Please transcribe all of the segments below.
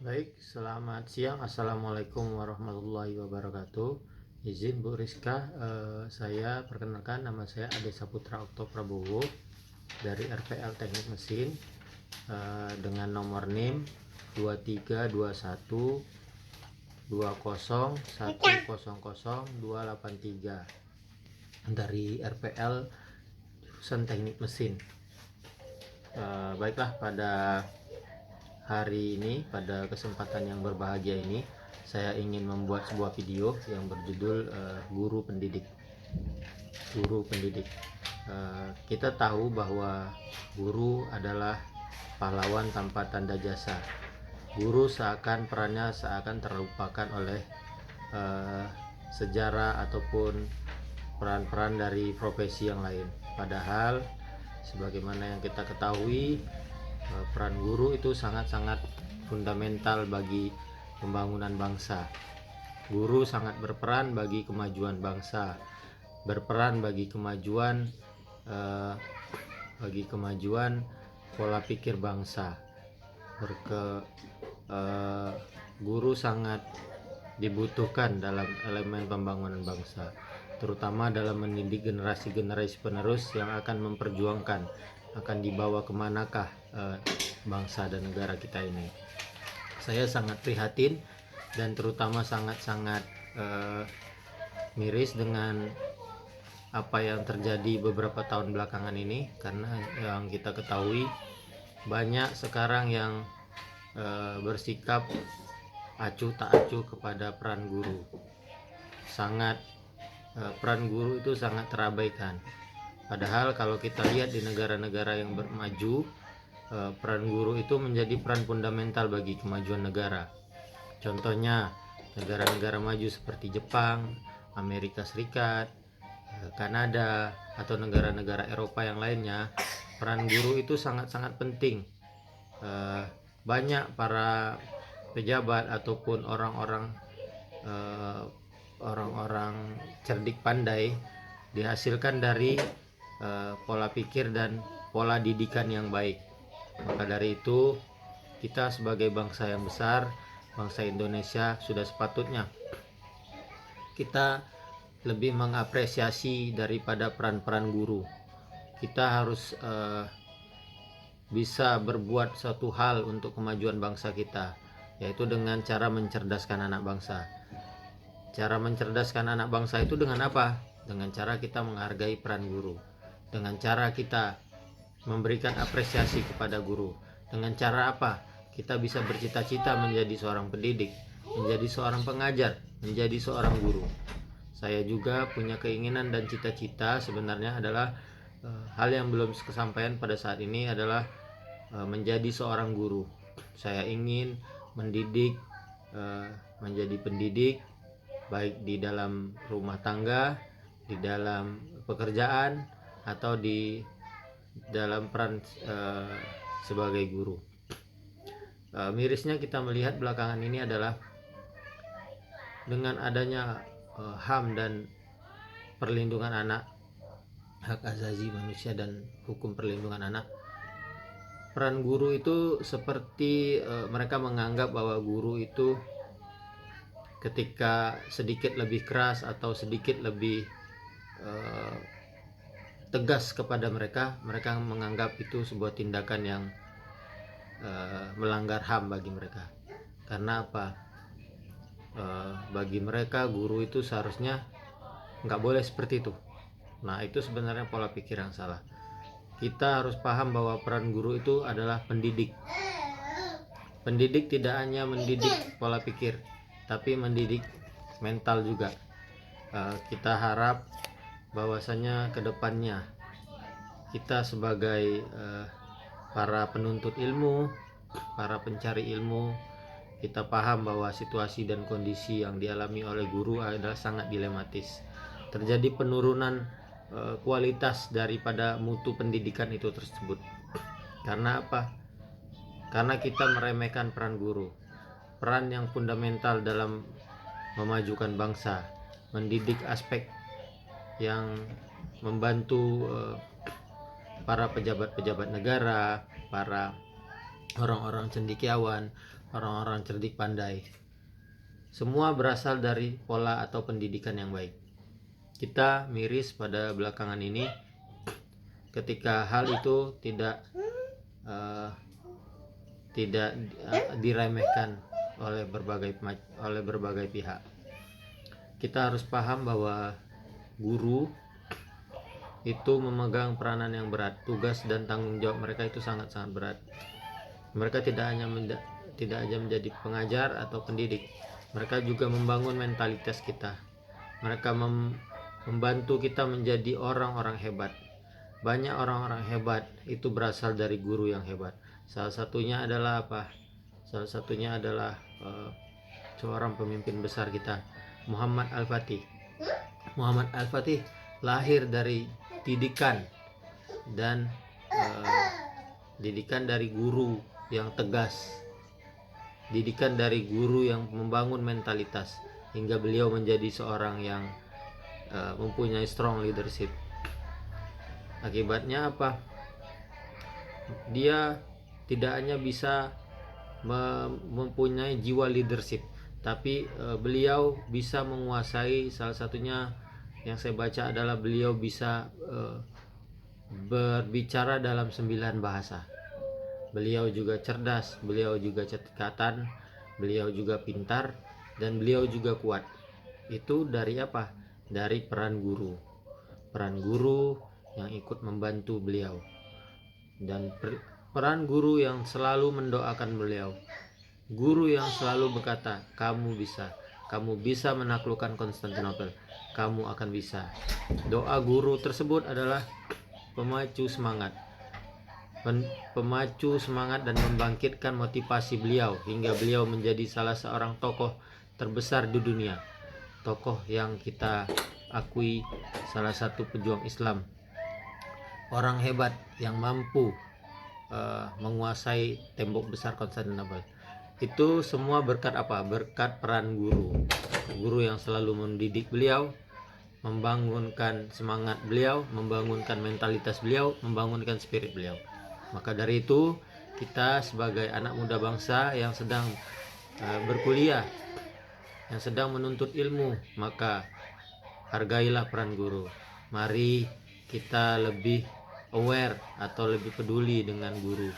Baik, selamat siang. Assalamualaikum warahmatullahi wabarakatuh. Izin Bu Rizka, saya perkenalkan, nama saya Ade Saputra Okto Prabowo dari RPL Teknik Mesin, dengan nomor NIM 2321 283 dari RPL jurusan Teknik Mesin. Baiklah, pada hari ini, pada kesempatan yang berbahagia ini, saya ingin membuat sebuah video yang berjudul Guru Pendidik. Guru Pendidik. Kita tahu bahwa guru adalah pahlawan tanpa tanda jasa. Guru perannya seakan terlupakan oleh sejarah ataupun peran-peran dari profesi yang lain. Padahal sebagaimana yang kita ketahui, peran guru itu sangat-sangat fundamental bagi pembangunan bangsa. Guru sangat berperan bagi kemajuan bangsa, berperan bagi kemajuan pola pikir bangsa. Guru sangat dibutuhkan dalam elemen pembangunan bangsa, terutama dalam mendidik generasi-generasi penerus yang akan memperjuangkan, akan dibawa kemanakah bangsa dan negara kita ini. Saya sangat prihatin dan terutama sangat-sangat miris dengan apa yang terjadi beberapa tahun belakangan ini, karena yang kita ketahui banyak sekarang yang bersikap acuh tak acuh kepada peran guru. Peran guru itu sangat terabaikan. Padahal kalau kita lihat di negara-negara yang maju, peran guru itu menjadi peran fundamental bagi kemajuan negara. Contohnya negara-negara maju seperti Jepang, Amerika Serikat, Kanada, atau negara-negara Eropa yang lainnya. Peran guru itu sangat-sangat penting. Banyak para pejabat ataupun orang-orang cerdik pandai dihasilkan dari pola pikir dan pola didikan yang baik. Maka dari itu, kita sebagai bangsa yang besar, bangsa Indonesia, sudah sepatutnya kita lebih mengapresiasi daripada peran-peran guru. Kita harus bisa berbuat suatu hal untuk kemajuan bangsa kita, yaitu dengan cara mencerdaskan anak bangsa. Cara mencerdaskan anak bangsa itu dengan apa? Dengan cara kita menghargai peran guru, dengan cara kita memberikan apresiasi kepada guru. Dengan cara apa? Kita bisa bercita-cita menjadi seorang pendidik, menjadi seorang pengajar, menjadi seorang guru. Saya juga punya keinginan dan cita-cita, sebenarnya adalah hal yang belum kesampaian pada saat ini, adalah menjadi seorang guru. Saya ingin mendidik, menjadi pendidik, baik di dalam rumah tangga, di dalam pekerjaan, atau di dalam peran sebagai guru. Mirisnya kita melihat belakangan ini adalah dengan adanya HAM dan perlindungan anak, hak asasi manusia dan hukum perlindungan anak, peran guru itu seperti mereka menganggap bahwa guru itu ketika sedikit lebih keras atau sedikit lebih tegas kepada mereka menganggap itu sebuah tindakan yang melanggar HAM bagi mereka. Karena apa? Bagi mereka guru itu seharusnya nggak boleh seperti itu. Nah, itu sebenarnya pola pikir yang salah. Kita harus paham bahwa peran guru itu adalah pendidik. Pendidik tidak hanya mendidik pola pikir, tapi mendidik mental juga. Kita harap bahwasanya kedepannya kita sebagai para penuntut ilmu, para pencari ilmu, kita paham bahwa situasi dan kondisi yang dialami oleh guru adalah sangat dilematis. Terjadi penurunan kualitas daripada mutu pendidikan itu tersebut. Karena apa? Karena kita meremehkan peran guru, peran yang fundamental dalam memajukan bangsa, mendidik aspek yang membantu para pejabat-pejabat negara, para orang-orang cendekiawan, orang-orang cerdik pandai. Semua berasal dari pola atau pendidikan yang baik. Kita miris pada belakangan ini ketika hal itu tidak diremehkan oleh berbagai pihak. Kita harus paham bahwa guru itu memegang peranan yang berat. Tugas dan tanggung jawab mereka itu sangat-sangat berat. Mereka tidak hanya menjadi pengajar atau pendidik, mereka juga membangun mentalitas kita. Mereka membantu kita menjadi orang-orang hebat. Banyak orang-orang hebat itu berasal dari guru yang hebat. Salah satunya adalah apa? Salah satunya adalah seorang pemimpin besar kita, Muhammad Al-Fatih. Muhammad Al-Fatih lahir dari didikan dan didikan dari guru yang tegas, didikan dari guru yang membangun mentalitas hingga beliau menjadi seorang yang mempunyai strong leadership. Akibatnya apa? Dia tidak hanya bisa mempunyai jiwa leadership, tapi beliau bisa menguasai, salah satunya yang saya baca adalah beliau bisa berbicara dalam 9 bahasa. Beliau juga cerdas, beliau juga cekatan, beliau juga pintar, dan beliau juga kuat. Itu dari apa? Dari peran guru. Peran guru yang ikut membantu beliau. Dan peran guru yang selalu mendoakan beliau. Guru yang selalu berkata, kamu bisa menaklukkan Konstantinopel, kamu akan bisa. Doa guru tersebut adalah pemacu semangat dan membangkitkan motivasi beliau hingga beliau menjadi salah seorang tokoh terbesar di dunia, tokoh yang kita akui salah satu pejuang Islam, orang hebat yang mampu menguasai tembok besar Konstantinopel. Itu semua berkat apa? Berkat peran guru yang selalu mendidik beliau, membangunkan semangat beliau, membangunkan mentalitas beliau, membangunkan spirit beliau. Maka dari itu, kita sebagai anak muda bangsa yang sedang berkuliah, yang sedang menuntut ilmu, maka hargailah peran guru. Mari kita lebih aware atau lebih peduli dengan guru.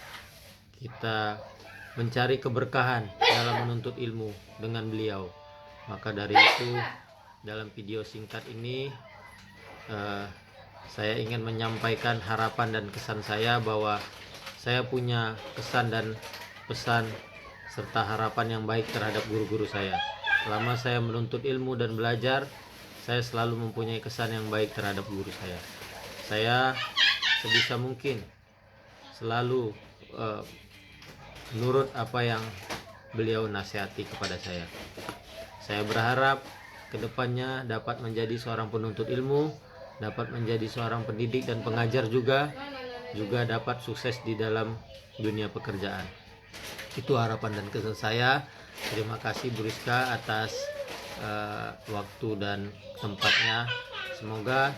Kita mencari keberkahan dalam menuntut ilmu dengan beliau. Maka dari itu, dalam video singkat ini saya ingin menyampaikan harapan dan kesan saya bahwa saya punya kesan dan pesan serta harapan yang baik terhadap guru-guru saya. Selama saya menuntut ilmu dan belajar, saya selalu mempunyai kesan yang baik terhadap guru saya. Saya sebisa mungkin selalu menurut apa yang beliau nasihati kepada saya. Saya berharap kedepannya dapat menjadi seorang penuntut ilmu, dapat menjadi seorang pendidik dan pengajar juga dapat sukses di dalam dunia pekerjaan. Itu harapan dan kesan saya. Terima kasih Bu Rizka atas waktu dan tempatnya. Semoga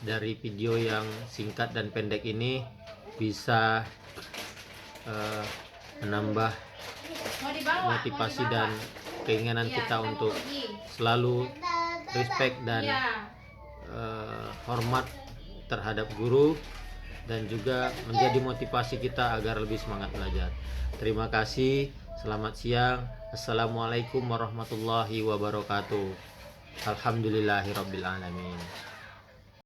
dari video yang singkat dan pendek ini bisa menambah motivasi dan keinginan kita untuk selalu respect dan hormat terhadap guru, dan juga menjadi motivasi kita agar lebih semangat belajar. Terima kasih, selamat siang. Assalamualaikum warahmatullahi wabarakatuh. Alhamdulillahirabbil alamin.